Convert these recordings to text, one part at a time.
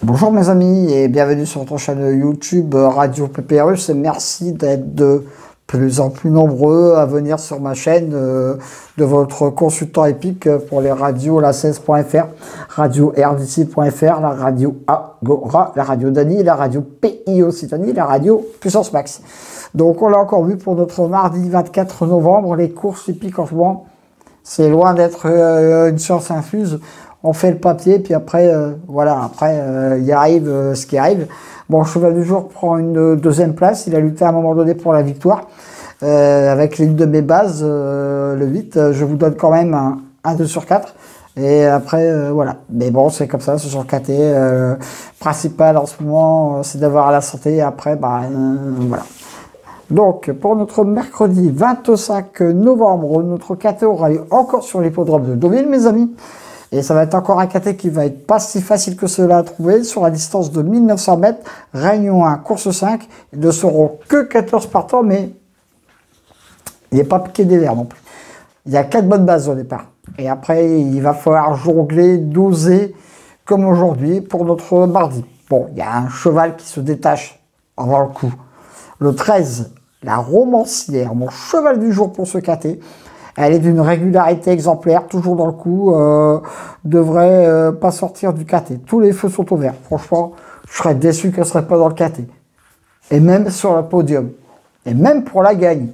Bonjour mes amis et bienvenue sur votre chaîne YouTube Radio PPRus et merci d'être de plus en plus nombreux à venir sur ma chaîne de votre consultant épique pour les radios la 16.fr, radio RDC.fr, la radio Agora, la radio Dani, la radio PI Occitanie, la radio Puissance Max. Donc on l'a encore vu pour notre mardi 24 novembre, les courses épiques en ce moment, c'est loin d'être une science infuse. On fait le papier, puis après, voilà, après, il arrive ce qui arrive. Bon, Cheval du Jour prend une deuxième place. Il a lutté à un moment donné pour la victoire. Avec l'une de mes bases, le 8, je vous donne quand même un 2 sur 4. Et après, voilà. Mais bon, c'est comme ça, c'est sur le KT. Principal en ce moment, c'est d'avoir la santé. Et après, bah, voilà. Donc, pour notre mercredi 25 novembre, notre KT aura lieu encore sur l'hippodrome de Deauville, mes amis. Et ça va être encore un KT qui va être pas si facile que cela à trouver. Sur la distance de 1900 mètres, Réunion 1, course 5. Ils ne seront que 14 partants, mais il n'est pas piqué des verres non plus. Il y a 4 bonnes bases au départ. Et après, il va falloir jongler, doser, comme aujourd'hui, pour notre mardi. Bon, il y a un cheval qui se détache avant le coup. Le 13, la Romancière, mon cheval du jour pour ce KT. Elle est d'une régularité exemplaire, toujours dans le coup, devrait pas sortir du KT. Tous les feux sont ouverts. Franchement, je serais déçu qu'elle ne serait pas dans le KT. Et même sur le podium. Et même pour la gagne.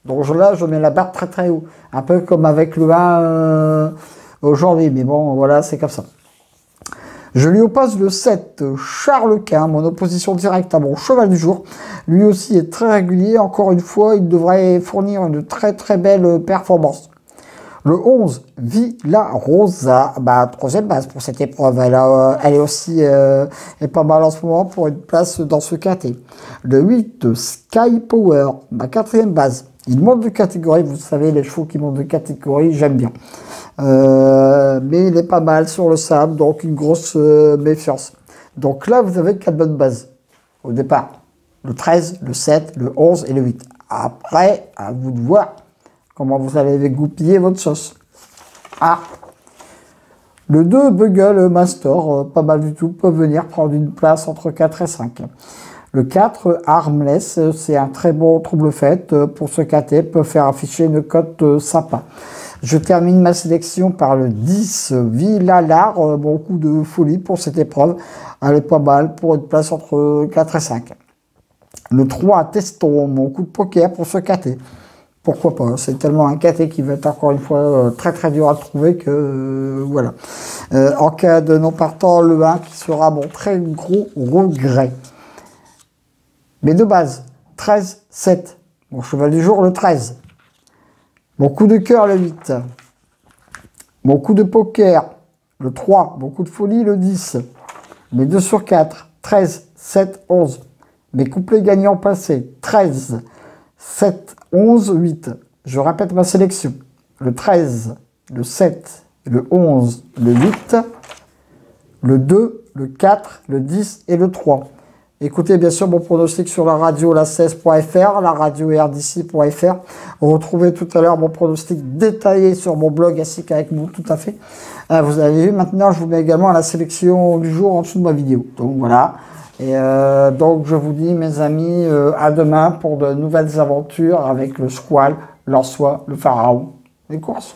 Donc là, je mets la barre très très haut. Un peu comme avec le 1 aujourd'hui. Mais bon, voilà, c'est comme ça. Je lui oppose le 7, Charles Quint, mon opposition directe à mon cheval du jour. Lui aussi est très régulier. Encore une fois, il devrait fournir une très très belle performance. Le 11, Villa Rosa, bah, troisième base pour cette épreuve. Elle est aussi est pas mal en ce moment pour une place dans ce KT. Le 8, Sky Power, ma quatrième base. Il monte de catégorie, vous savez, les chevaux qui montent de catégorie, j'aime bien. Mais il est pas mal sur le sable, donc une grosse méfiance. Donc là, vous avez 4 bonnes bases au départ. Le 13, le 7, le 11 et le 8. Après, à vous de voir comment vous allez goupiller votre sauce. Ah, le 2, Bugle Master, pas mal du tout, peut venir prendre une place entre 4 et 5. Le 4, Armless, c'est un très bon trouble-fête pour ce KT, peut faire afficher une cote sympa. Je termine ma sélection par le 10, Villalar, bon coup de folie pour cette épreuve. Elle est pas mal pour une place entre 4 et 5. Le 3, Teston, mon coup de poker pour ce KT. Pourquoi pas, c'est tellement un KT qui va être encore une fois très très dur à trouver que voilà. En cas de non partant, le 1 qui sera mon très gros regret. Mes deux bases, 13, 7. Mon cheval du jour, le 13. Mon coup de cœur, le 8. Mon coup de poker, le 3. Mon coup de folie, le 10. Mes 2 sur 4, 13, 7, 11. Mes couplets gagnants passés, 13, 7, 11, 8. Je répète ma sélection. Le 13, le 7, le 11, le 8, le 2, le 4, le 10 et le 3. Écoutez bien sûr mon pronostic sur la radio la 16.fr, la radio RDC.fr. Retrouvez tout à l'heure mon pronostic détaillé sur mon blog ainsi qu'avec mon tout à fait. Vous avez vu, maintenant je vous mets également la sélection du jour en dessous de ma vidéo. Donc voilà. Et donc je vous dis mes amis, à demain pour de nouvelles aventures avec le Squal, l'Ansois, le Pharaon, les courses.